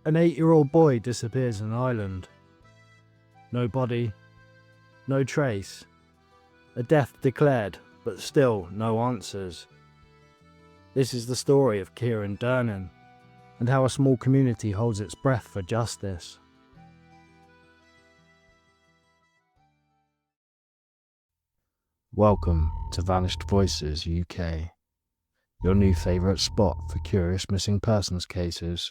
An 8-year-old boy disappears in Ireland. No body, no trace. A death declared, but still no answers. This is the story of Kyran Durnin, and how a small community holds its breath for justice. Welcome to Vanished Voices UK, your new favourite spot for curious missing persons cases,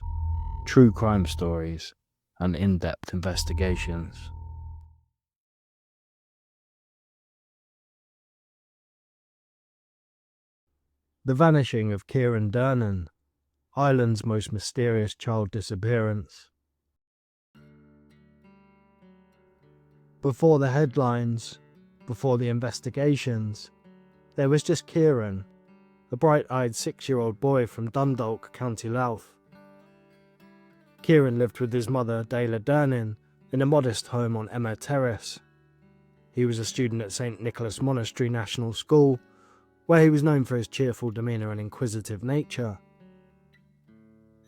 true crime stories, and in-depth investigations. The vanishing of Kyran Durnin, Ireland's most mysterious child disappearance. Before the headlines, before the investigations, there was just Kieran, a bright-eyed 6-year-old boy from Dundalk, County Louth. Kieran lived with his mother, Kyran Durnin, in a modest home on Emma Terrace. He was a student at St. Nicholas Monastery National School, where he was known for his cheerful demeanour and inquisitive nature.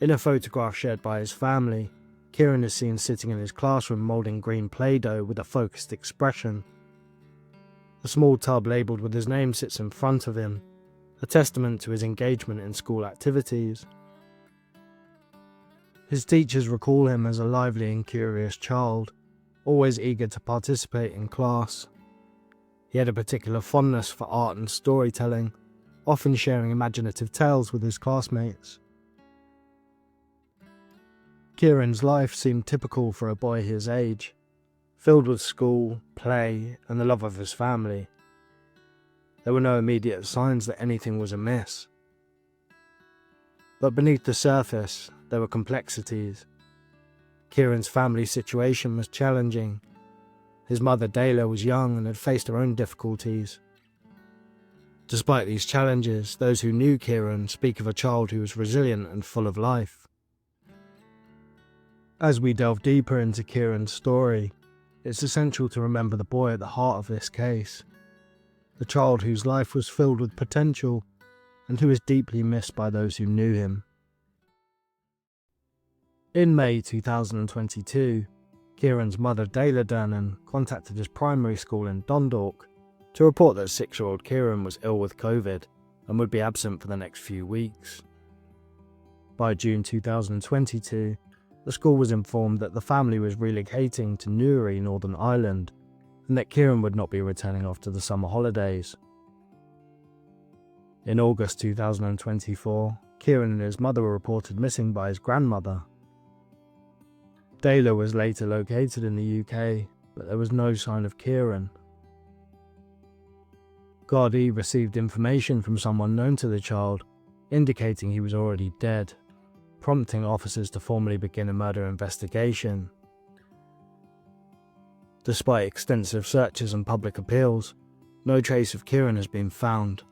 In a photograph shared by his family, Kieran is seen sitting in his classroom moulding green Play-Doh with a focused expression. A small tub labelled with his name sits in front of him, a testament to his engagement in school activities. His teachers recall him as a lively and curious child, always eager to participate in class. He had a particular fondness for art and storytelling, often sharing imaginative tales with his classmates. Kieran's life seemed typical for a boy his age, filled with school, play, and the love of his family. There were no immediate signs that anything was amiss. But beneath the surface, there were complexities. Kieran's family situation was challenging. His mother, Dayla, was young and had faced her own difficulties. Despite these challenges, those who knew Kieran speak of a child who was resilient and full of life. As we delve deeper into Kieran's story, it's essential to remember the boy at the heart of this case. The child whose life was filled with potential and who is deeply missed by those who knew him. In May 2022, Kieran's mother, Kyran Durnin, contacted his primary school in Dundalk to report that 6-year-old Kieran was ill with COVID and would be absent for the next few weeks. By June 2022, the school was informed that the family was relocating to Newry, Northern Ireland, and that Kieran would not be returning after the summer holidays. In August 2024, Kieran and his mother were reported missing by his grandmother. Dayla was later located in the UK, but there was no sign of Kieran. Gardaí received information from someone known to the child, indicating he was already dead, prompting officers to formally begin a murder investigation. Despite extensive searches and public appeals, no trace of Kieran has been found.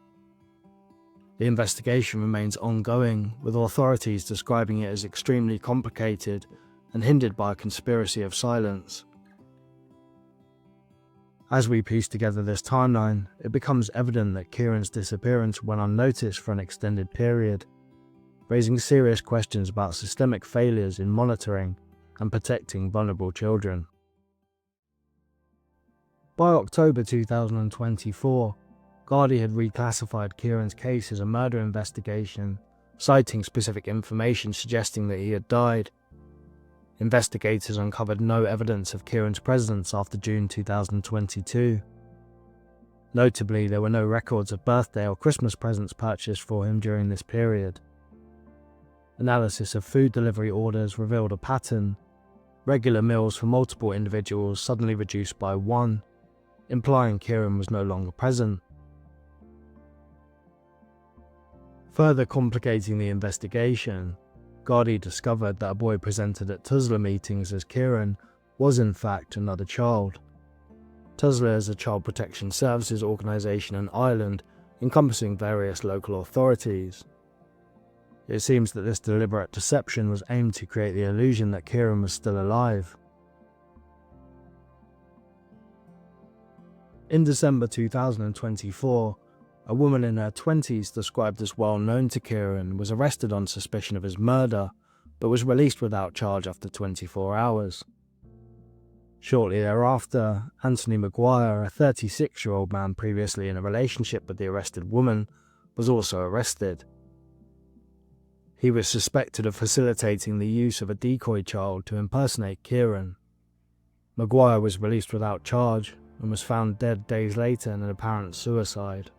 The investigation remains ongoing, with authorities describing it as extremely complicated and hindered by a conspiracy of silence. As we piece together this timeline, it becomes evident that Kieran's disappearance went unnoticed for an extended period, raising serious questions about systemic failures in monitoring and protecting vulnerable children. By October 2024, Gardaí had reclassified Kieran's case as a murder investigation, citing specific information suggesting that he had died. Investigators uncovered no evidence of Kieran's presence after June 2022. Notably, there were no records of birthday or Christmas presents purchased for him during this period. Analysis of food delivery orders revealed a pattern: regular meals for multiple individuals suddenly reduced by one, implying Kieran was no longer present. Further complicating the investigation, Gardaí discovered that a boy presented at TUSLA meetings as Kieran was in fact another child. TUSLA is a child protection services organisation in Ireland, encompassing various local authorities. It seems that this deliberate deception was aimed to create the illusion that Kieran was still alive. In December 2024, a woman in her 20s described as well known to Kieran was arrested on suspicion of his murder but was released without charge after 24 hours. Shortly thereafter, Anthony Maguire, a 36-year-old man previously in a relationship with the arrested woman, was also arrested. He was suspected of facilitating the use of a decoy child to impersonate Kieran. Maguire was released without charge and was found dead days later in an apparent suicide.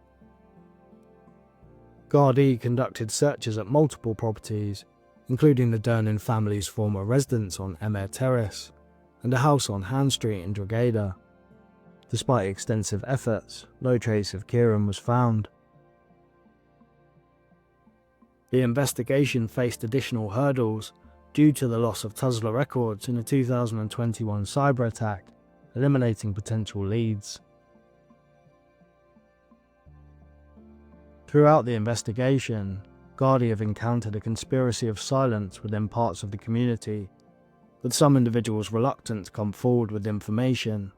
Gardaí conducted searches at multiple properties, including the Durnin family's former residence on Emmer Terrace and a house on Han Street in Drogheda. Despite extensive efforts, no trace of Kieran was found. The investigation faced additional hurdles due to the loss of Tesla records in a 2021 cyber attack, eliminating potential leads. Throughout the investigation, Gardaí have encountered a conspiracy of silence within parts of the community, with some individuals reluctant to come forward with information.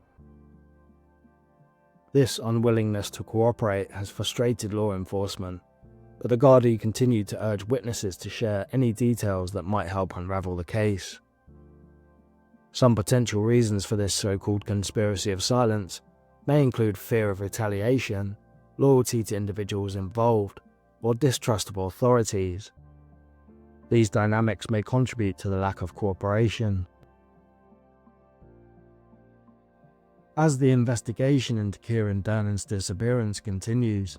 This unwillingness to cooperate has frustrated law enforcement, but the Gardaí continue to urge witnesses to share any details that might help unravel the case. Some potential reasons for this so-called conspiracy of silence may include fear of retaliation, loyalty to individuals involved, or distrust of authorities. These dynamics may contribute to the lack of cooperation. As the investigation into Kyran Durnin's disappearance continues,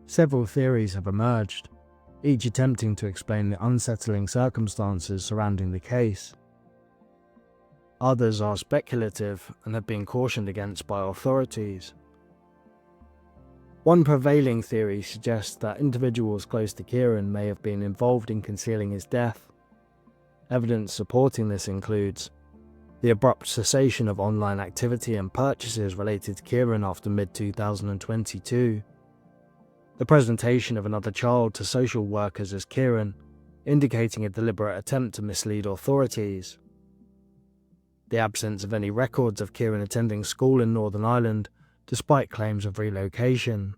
several theories have emerged, each attempting to explain the unsettling circumstances surrounding the case. Others are speculative and have been cautioned against by authorities. One prevailing theory suggests that individuals close to Kieran may have been involved in concealing his death. Evidence supporting this includes the abrupt cessation of online activity and purchases related to Kieran after mid-2022, the presentation of another child to social workers as Kieran, indicating a deliberate attempt to mislead authorities, the absence of any records of Kieran attending school in Northern Ireland, despite claims of relocation.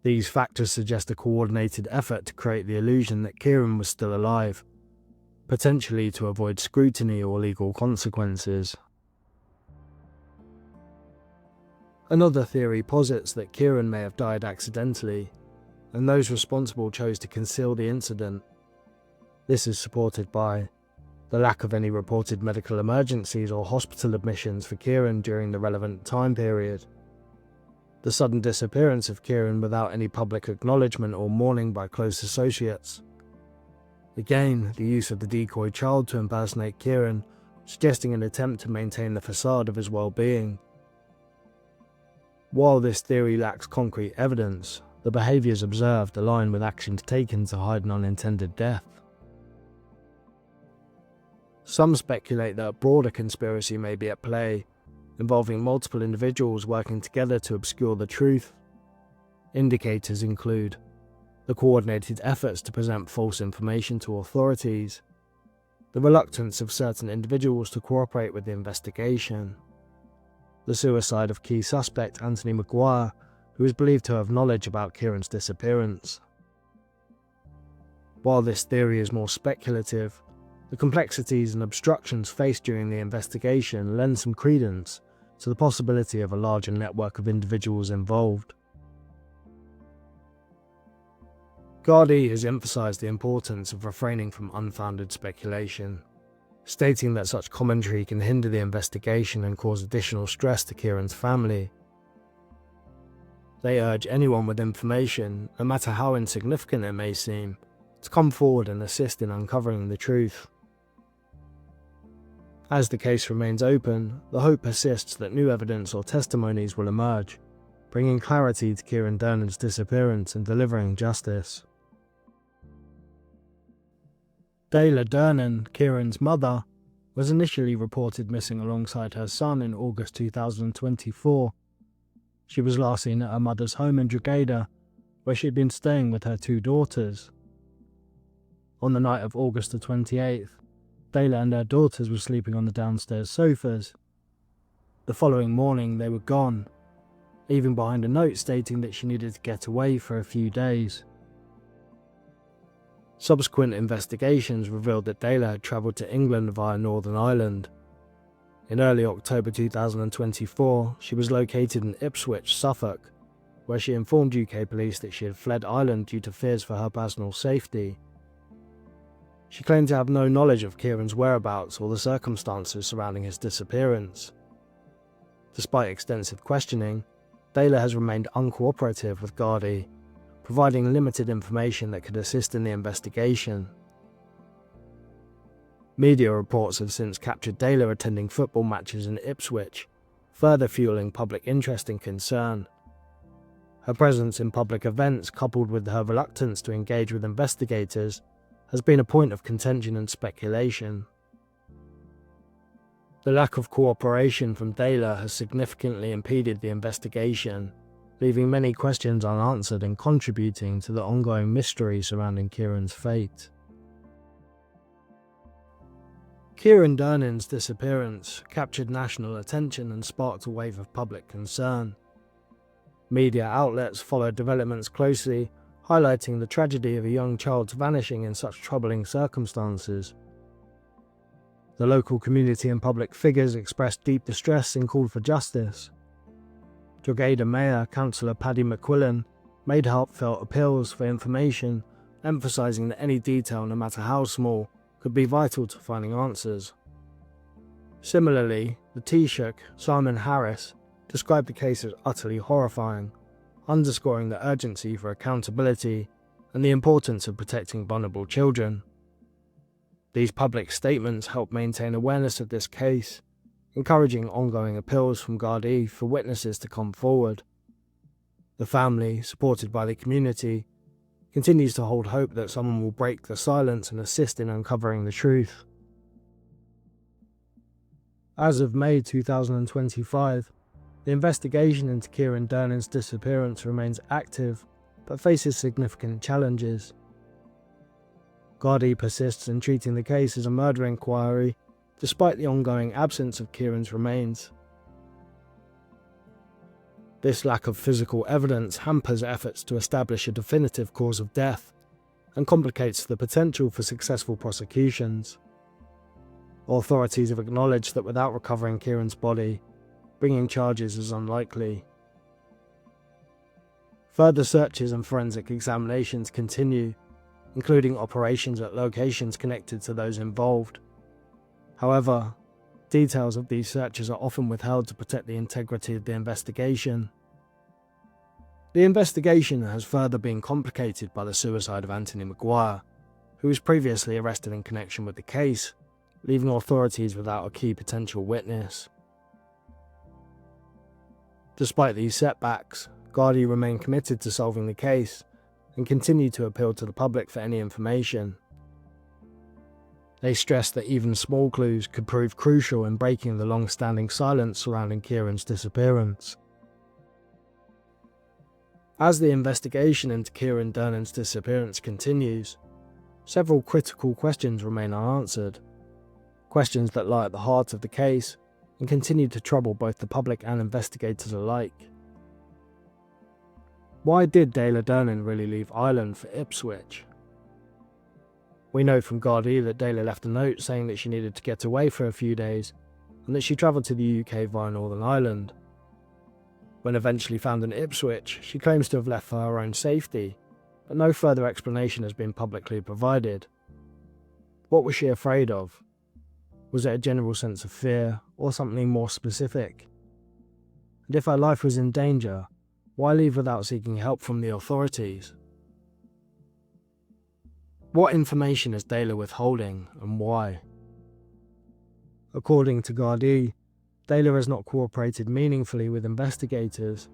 These factors suggest a coordinated effort to create the illusion that Kieran was still alive, potentially to avoid scrutiny or legal consequences. Another theory posits that Kieran may have died accidentally, and those responsible chose to conceal the incident. This is supported by the lack of any reported medical emergencies or hospital admissions for Kieran during the relevant time period, the sudden disappearance of Kieran without any public acknowledgement or mourning by close associates. Again, the use of the decoy child to impersonate Kieran, suggesting an attempt to maintain the facade of his well-being. While this theory lacks concrete evidence, the behaviours observed align with actions taken to hide an unintended death. Some speculate that a broader conspiracy may be at play, involving multiple individuals working together to obscure the truth. Indicators include the coordinated efforts to present false information to authorities, the reluctance of certain individuals to cooperate with the investigation, the suicide of key suspect Anthony Maguire, who is believed to have knowledge about Kieran's disappearance. While this theory is more speculative, the complexities and obstructions faced during the investigation lend some credence to the possibility of a larger network of individuals involved. Gardaí has emphasised the importance of refraining from unfounded speculation, stating that such commentary can hinder the investigation and cause additional stress to Kieran's family. They urge anyone with information, no matter how insignificant it may seem, to come forward and assist in uncovering the truth. As the case remains open, the hope persists that new evidence or testimonies will emerge, bringing clarity to Kyran Durnin's disappearance and delivering justice. Dayla Durnin, Kieran's mother, was initially reported missing alongside her son in August 2024. She was last seen at her mother's home in Drogheda, where she had been staying with her two daughters. On the night of August the 28th, Dayla and her daughters were sleeping on the downstairs sofas. The following morning they were gone, leaving behind a note stating that she needed to get away for a few days. Subsequent investigations revealed that Dela had travelled to England via Northern Ireland. In early October 2024, she was located in Ipswich, Suffolk, where she informed UK police that she had fled Ireland due to fears for her personal safety. She claimed to have no knowledge of Kieran's whereabouts or the circumstances surrounding his disappearance. Despite extensive questioning, Dela has remained uncooperative with Gardaí, providing limited information that could assist in the investigation. Media reports have since captured Dela attending football matches in Ipswich, further fueling public interest and concern. Her presence in public events, coupled with her reluctance to engage with investigators, has been a point of contention and speculation. The lack of cooperation from Dela has significantly impeded the investigation, leaving many questions unanswered and contributing to the ongoing mystery surrounding Kieran's fate. Kyran Durnin's disappearance captured national attention and sparked a wave of public concern. Media outlets followed developments closely, highlighting the tragedy of a young child's vanishing in such troubling circumstances. The local community and public figures expressed deep distress and called for justice. Drogheda Mayor Councillor Paddy McQuillan made heartfelt appeals for information, emphasising that any detail, no matter how small, could be vital to finding answers. Similarly, the Taoiseach, Simon Harris, described the case as utterly horrifying, underscoring the urgency for accountability and the importance of protecting vulnerable children. These public statements help maintain awareness of this case, encouraging ongoing appeals from Gardaí for witnesses to come forward. The family, supported by the community, continues to hold hope that someone will break the silence and assist in uncovering the truth. As of May 2025, the investigation into Kyran Durnin's disappearance remains active, but faces significant challenges. Gardaí persists in treating the case as a murder inquiry, despite the ongoing absence of Kieran's remains. This lack of physical evidence hampers efforts to establish a definitive cause of death and complicates the potential for successful prosecutions. Authorities have acknowledged that without recovering Kieran's body, bringing charges is unlikely. Further searches and forensic examinations continue, including operations at locations connected to those involved. However, details of these searches are often withheld to protect the integrity of the investigation. The investigation has further been complicated by the suicide of Anthony Maguire, who was previously arrested in connection with the case, leaving authorities without a key potential witness. Despite these setbacks, Gardaí remain committed to solving the case and continue to appeal to the public for any information. They stress that even small clues could prove crucial in breaking the long-standing silence surrounding Kieran's disappearance. As the investigation into Kyran Durnin's disappearance continues, several critical questions remain unanswered, questions that lie at the heart of the case and continue to trouble both the public and investigators alike. Why did Dela Durnin really leave Ireland for Ipswich? We know from Gardaí that Dela left a note saying that she needed to get away for a few days and that she travelled to the UK via Northern Ireland. When eventually found in Ipswich, she claims to have left for her own safety, but no further explanation has been publicly provided. What was she afraid of? Was it a general sense of fear, or something more specific? And if her life was in danger, why leave without seeking help from the authorities? What information is Dela withholding, and why? According to Gardaí, Dela has not cooperated meaningfully with investigators.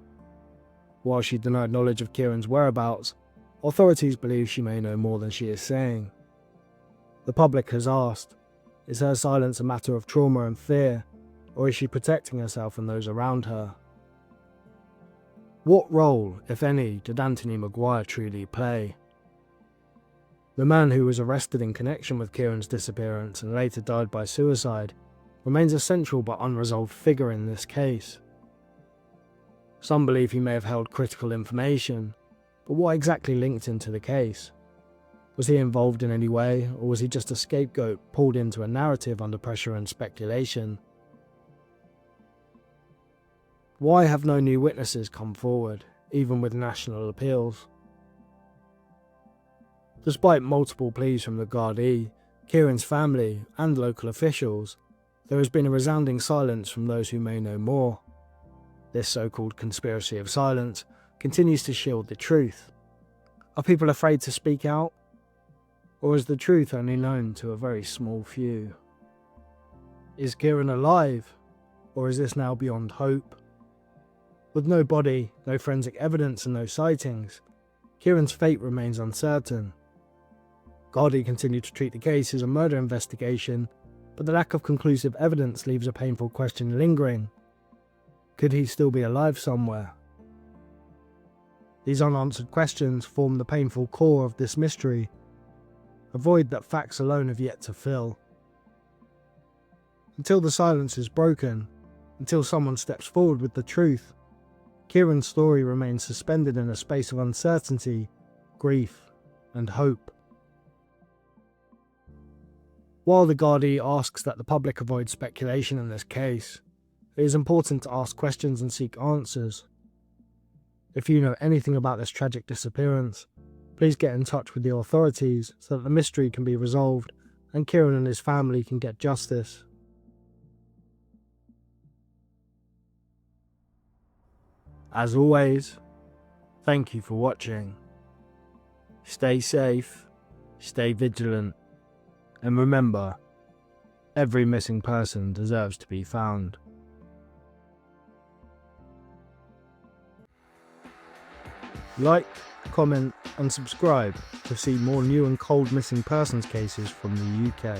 While she denied knowledge of Kieran's whereabouts, authorities believe she may know more than she is saying. The public has asked, is her silence a matter of trauma and fear, or is she protecting herself and those around her? What role, if any, did Anthony Maguire truly play? The man who was arrested in connection with Kieran's disappearance and later died by suicide remains a central but unresolved figure in this case. Some believe he may have held critical information, but what exactly linked him to the case? Was he involved in any way, or was he just a scapegoat pulled into a narrative under pressure and speculation? Why have no new witnesses come forward, even with national appeals? Despite multiple pleas from the Gardaí, Kieran's family, and local officials, there has been a resounding silence from those who may know more. This so-called conspiracy of silence continues to shield the truth. Are people afraid to speak out? Or is the truth only known to a very small few? Is Kieran alive? Or is this now beyond hope? With no body, no forensic evidence and no sightings, Kieran's fate remains uncertain. Gardaí continue to treat the case as a murder investigation, but the lack of conclusive evidence leaves a painful question lingering. Could he still be alive somewhere? These unanswered questions form the painful core of this mystery, a void that facts alone have yet to fill. Until the silence is broken, until someone steps forward with the truth, Kieran's story remains suspended in a space of uncertainty, grief, and hope. While the Gardaí asks that the public avoid speculation in this case, it is important to ask questions and seek answers. If you know anything about this tragic disappearance, please get in touch with the authorities so that the mystery can be resolved and Kieran and his family can get justice. As always, thank you for watching. Stay safe, stay vigilant, and remember, every missing person deserves to be found. Like, comment and subscribe to see more new and cold missing persons cases from the UK.